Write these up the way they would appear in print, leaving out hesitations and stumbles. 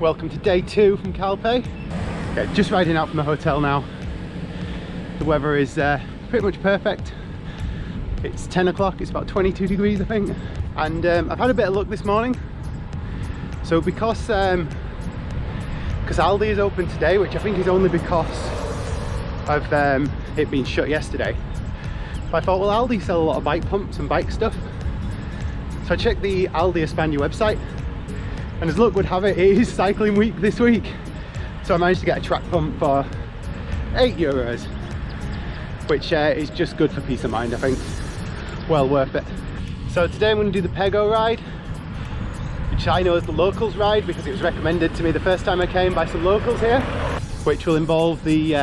Welcome to day 2 from Calpe. Yeah, just riding out from the hotel now. The weather is pretty much perfect. It's 10 o'clock, it's about 22 degrees I think. And I've had a bit of luck this morning. So because Aldi is open today, which I think is only because of it being shut yesterday. But I thought, well, Aldi sell a lot of bike pumps and bike stuff. So I checked the Aldi Espana website, and as luck would have it, it is cycling week this week. So I managed to get a track pump for €8, which is just good for peace of mind, I think. Well worth it. So today I'm going to do the Pego ride, which I know as the locals ride because it was recommended to me the first time I came by some locals here, which will involve the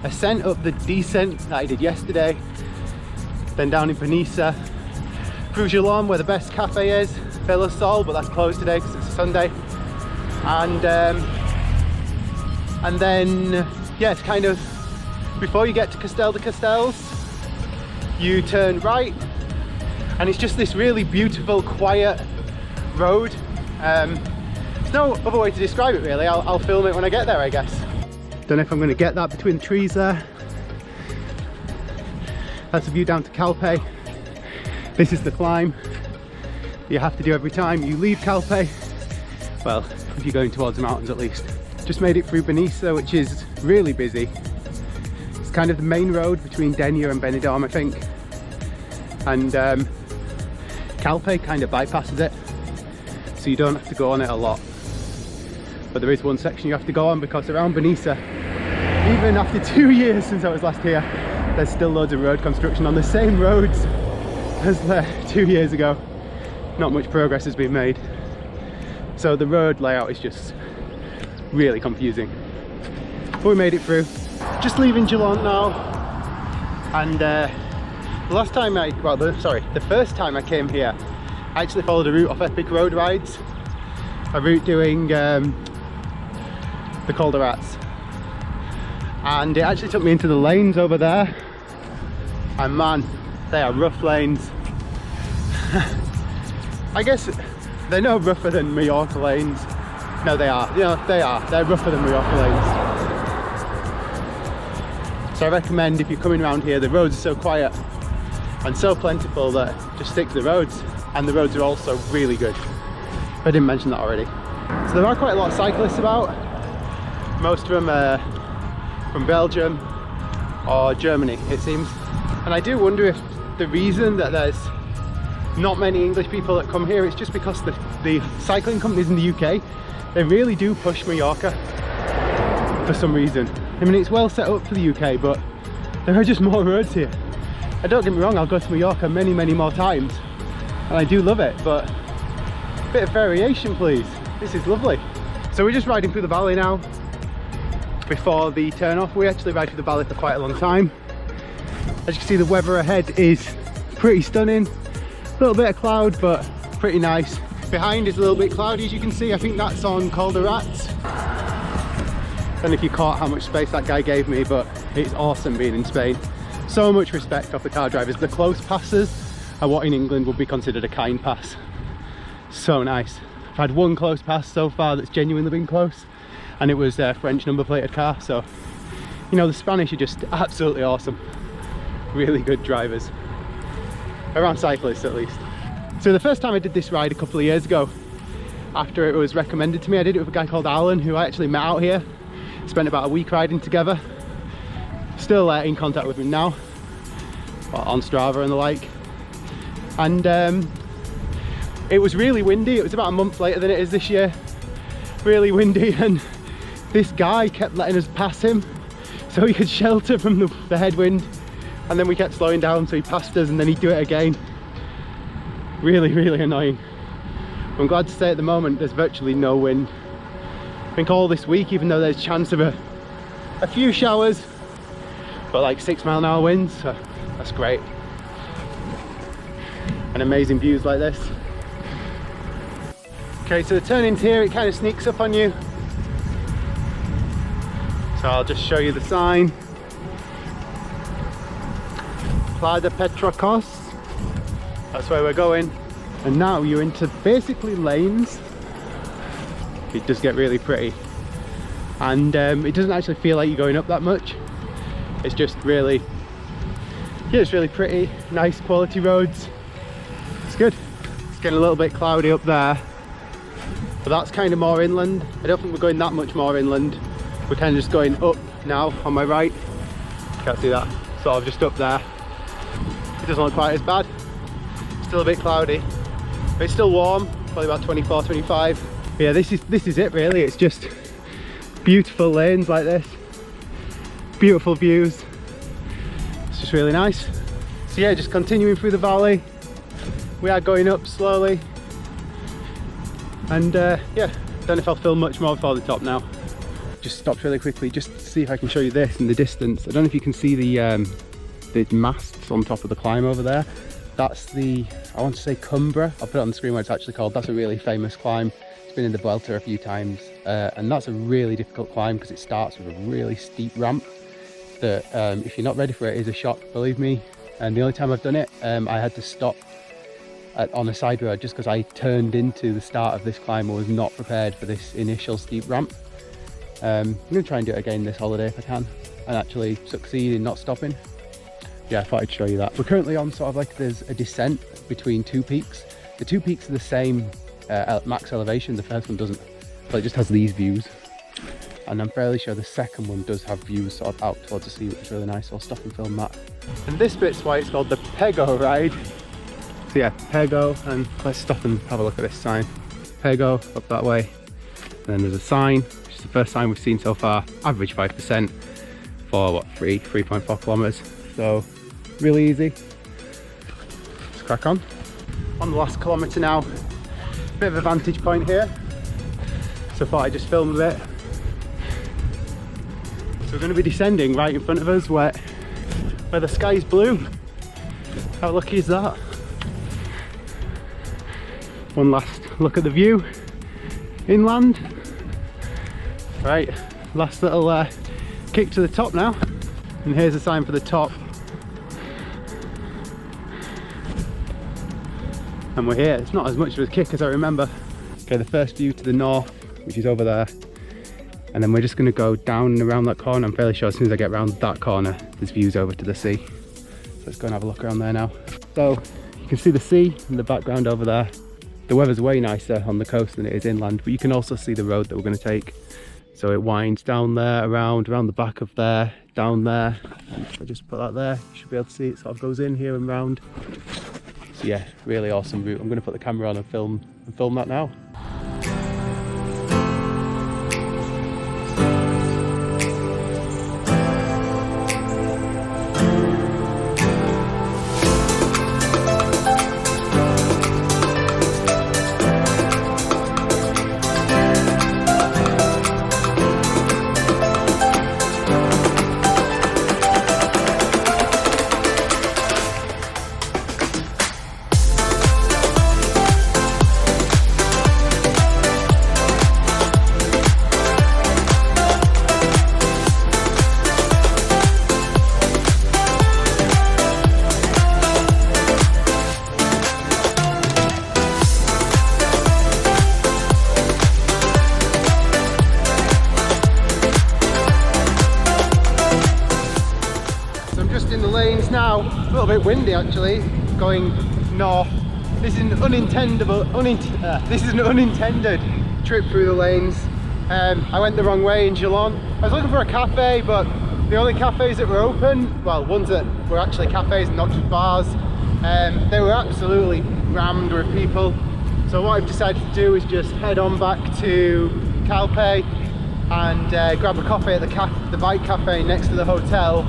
ascent up the descent that I did yesterday, then down in Benissa, through Gélon where the best cafe is, Villa Sol, but that's closed today because it's a Sunday, and then yeah, it's kind of before you get to Castel de Castells, you turn right, and it's just this really beautiful, quiet road. There's no other way to describe it really. I'll film it when I get there, I guess. Don't know if I'm going to get that between the trees there. That's a view down to Calpe. This is the climb you have to do every time you leave Calpe. Well, if you're going towards the mountains at least. Just made it through Benissa, which is really busy. It's kind of the main road between Dénia and Benidorm, I think. And Calpe kind of bypasses it, so you don't have to go on it a lot. But there is one section you have to go on because around Benissa, even after 2 years since I was last here, there's still loads of road construction on the same roads as 2 years ago. Not much progress has been made. So the road layout is just really confusing. But we made it through. Just leaving Gélon now. And the first time I came here, I actually followed a route off Epic Road Rides. A route doing the Col de Rats. And it actually took me into the lanes over there. And man, they are rough lanes. I guess they're no rougher than Mallorca lanes. No, they are. You know, they are. They're rougher than Mallorca lanes. So I recommend if you're coming around here, the roads are so quiet and so plentiful that just stick to the roads. And the roads are also really good. I didn't mention that already. So there are quite a lot of cyclists about. Most of them are from Belgium or Germany, it seems. And I do wonder if the reason that there's not many English people that come here is just because the cycling companies in the UK, they really do push Mallorca for some reason. I mean, it's well set up for the UK, but there are just more roads here. And don't get me wrong, I'll go to Mallorca many, many more times, and I do love it, but a bit of variation please. This is lovely. So we're just riding through the valley now before the turn off. We actually ride through the valley for quite a long time. As you can see, the weather ahead is pretty stunning. A little bit of cloud, but pretty nice. Behind is a little bit cloudy, as you can see. I think that's on Col de Rats. I don't know if you caught how much space that guy gave me, but it's awesome being in Spain. So much respect off the car drivers. The close passes are what in England would be considered a kind pass. So nice. I've had one close pass so far that's genuinely been close, and it was a French number plated car. So, you know, the Spanish are just absolutely awesome. Really good drivers. Around cyclists at least. So the first time I did this ride a couple of years ago, after it was recommended to me, I did it with a guy called Alan, who I actually met out here. Spent about a week riding together. Still in contact with him now, on Strava and the like. And it was really windy. It was about a month later than it is this year. Really windy, and this guy kept letting us pass him so he could shelter from the headwind. And then we kept slowing down, so he passed us and then he'd do it again. Really, really annoying. I'm glad to say at the moment there's virtually no wind. I think all this week, even though there's chance of a few showers, but like 6-mile-an-hour winds, so that's great. And amazing views like this. Okay, so the turn-ins here, it kind of sneaks up on you. So I'll just show you the sign. Pla de Petrocos, that's where we're going. And now you're into basically lanes. it does get really pretty. And it doesn't actually feel like you're going up that much. It's just really, yeah, it's really pretty, nice quality roads. It's good. It's getting a little bit cloudy up there, but that's kind of more inland. I don't think we're going that much more inland. We're kind of just going up now on my right. Can't see that. Sort of just up there. It doesn't look quite as bad. Still a bit cloudy, but it's still warm. Probably about 24, 25. But yeah, this is it really. It's just beautiful lanes like this, beautiful views. It's just really nice. So yeah, just continuing through the valley. We are going up slowly, and yeah, don't know if I'll film much more before the top now. Just stopped really quickly just to see if I can show you this in the distance. I don't know if you can see the masts on top of the climb over there. That's the, I want to say Cumbra. I'll put it on the screen what it's actually called. That's a really famous climb. It's been in the Vuelta a few times, and that's a really difficult climb because it starts with a really steep ramp that if you're not ready for it is a shock, believe me. And the only time I've done it, I had to stop on a side road just because I turned into the start of this climb and was not prepared for this initial steep ramp. I'm going to try and do it again this holiday if I can, and actually succeed in not stopping. Yeah, I thought I'd show you that. We're currently on sort of like, there's a descent between two peaks. The two peaks are the same max elevation, the first one doesn't, but it just has these views. And I'm fairly sure the second one does have views sort of out towards the sea, which is really nice, so I'll stop and film that. And this bit's why it's called the Pego ride. So yeah, Pego, and let's stop and have a look at this sign. Pego, up that way. And then there's a sign, which is the first sign we've seen so far, average 5% for what, 3.4 kilometers. So really easy. Let's crack on. On the last kilometre now, bit of a vantage point here, so I thought I'd just film a bit. So we're going to be descending right in front of us where the sky's blue. How lucky is that? One last look at the view inland. Right, last little kick to the top now, and here's a sign for the top. And we're here. It's not as much of a kick as I remember. Okay, the first view to the north, which is over there, and then we're just going to go down and around that corner. I'm fairly sure as soon as I get around that corner there's views over to the sea. So let's go and have a look around there now. So you can see the sea in the background over there. The weather's way nicer on the coast than it is inland, but you can also see the road that we're going to take. So it winds down there, around the back of there, down there. If I just put that there, you should be able to see it sort of goes in here and round. So yeah, really awesome route. I'm going to put the camera on and film that now. Now, a little bit windy actually, going north. This is an unintended trip through the lanes. I went the wrong way in Geelong. I was looking for a cafe, but the only cafes that were open, well, ones that were actually cafes and not just bars, they were absolutely rammed with people. So what I've decided to do is just head on back to Calpe and grab a coffee at the bike cafe next to the hotel.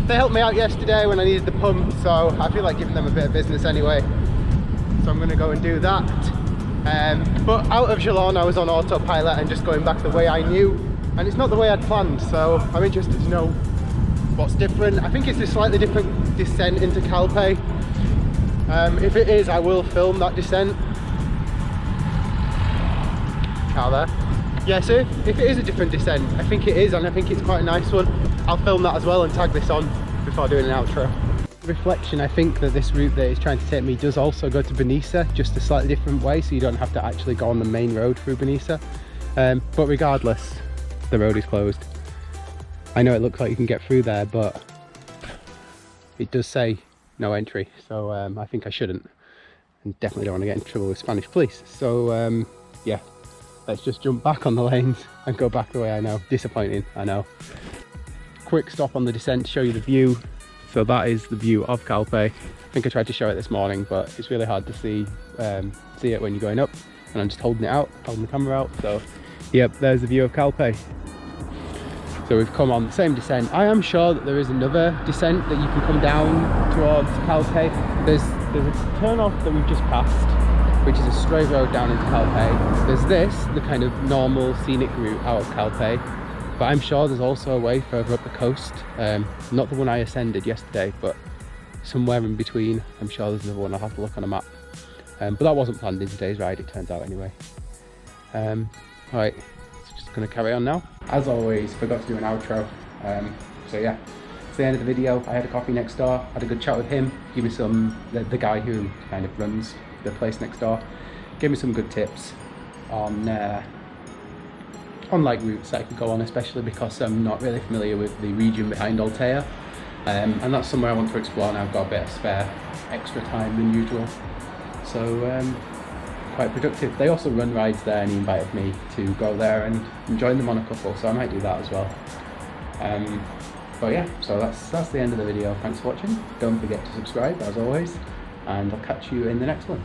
They helped me out yesterday when I needed the pump, so I feel like giving them a bit of business anyway. So I'm going to go and do that. But out of Geelong I was on autopilot and just going back the way I knew, and it's not the way I'd planned, so I'm interested to know what's different. I think it's a slightly different descent into Calpe. If it is, I will film that descent. Out there. Yeah, so if it is a different descent, I think it is, and I think it's quite a nice one. I'll film that as well and tag this on before doing an outro. reflection, I think that this route that it's trying to take me does also go to Benissa, just a slightly different way, so you don't have to actually go on the main road through Benissa. But regardless, the road is closed. I know it looks like you can get through there, but it does say no entry, so I think I shouldn't, and definitely don't want to get in trouble with Spanish police. So yeah, let's just jump back on the lanes and go back the way I know. Disappointing, I know. Quick stop on the descent to show you the view. So that is the view of Calpe. I think I tried to show it this morning, but it's really hard to see it when you're going up, and I'm just holding it out, holding the camera out. So yep, there's the view of Calpe. So we've come on the same descent. I am sure that there is another descent that you can come down towards Calpe. There's a turn off that we've just passed, which is a straight road down into Calpe. There's this, the kind of normal scenic route out of Calpe. But I'm sure there's also a way further up the coast, not the one I ascended yesterday, but somewhere in between. I'm sure there's another one. I'll have to look on a map. But that wasn't planned in today's ride, it turns out anyway. Right, just gonna carry on now. As always, forgot to do an outro. So yeah, it's the end of the video. I had a coffee next door, had a good chat with him, give me some, the guy who kind of runs the place next door, gave me some good tips on like routes that I could go on, especially because I'm not really familiar with the region behind Altea, and that's somewhere I want to explore now. I've got a bit of spare extra time than usual, so quite productive. They also run rides there, and he invited me to go there and join them on a couple, so I might do that as well. But yeah, so that's the end of the video. Thanks for watching. Don't forget to subscribe as always, and I'll catch you in the next one.